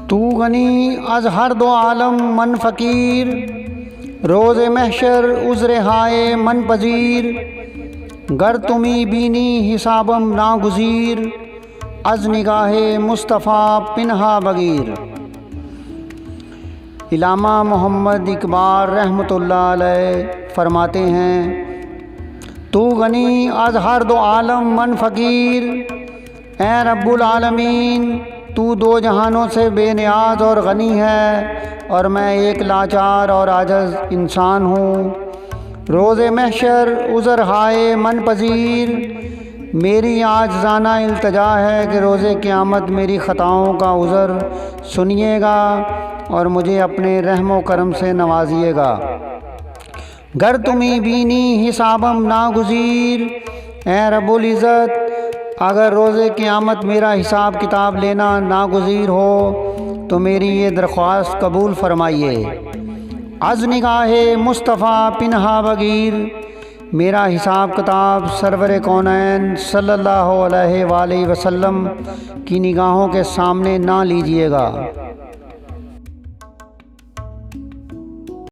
تو غنی از ہر دو عالم من فقیر، روز محشر عذر ہائے من پذیر، گر تمی بینی حسابم ناگزیر، از نگاہ مصطفیٰ پنہا بغیر۔ علامہ محمد اقبال رحمۃ اللہ علیہ فرماتے ہیں، تو غنی از ہر دو عالم من فقیر، اے رب العالمین تو دو جہانوں سے بے نیاز اور غنی ہے، اور میں ایک لاچار اور عاجز انسان ہوں۔ روز محشر عذر ہائے من پذیر، میری عاجزانہ التجا ہے کہ روز قیامت میری خطاؤں کا عذر سنیے گا اور مجھے اپنے رحم و کرم سے نوازیے گا۔ گر تمہیں بینی حسابم ناگزیر، اے رب العزت اگر روز قیامت میرا حساب کتاب لینا ناگزیر ہو تو میری یہ درخواست قبول فرمائیے۔ از نگاہ مصطفیٰ پنہا بغیر، میرا حساب کتاب سرور کونین صلی اللہ علیہ وآلہ وسلم کی نگاہوں کے سامنے نہ لیجیے گا۔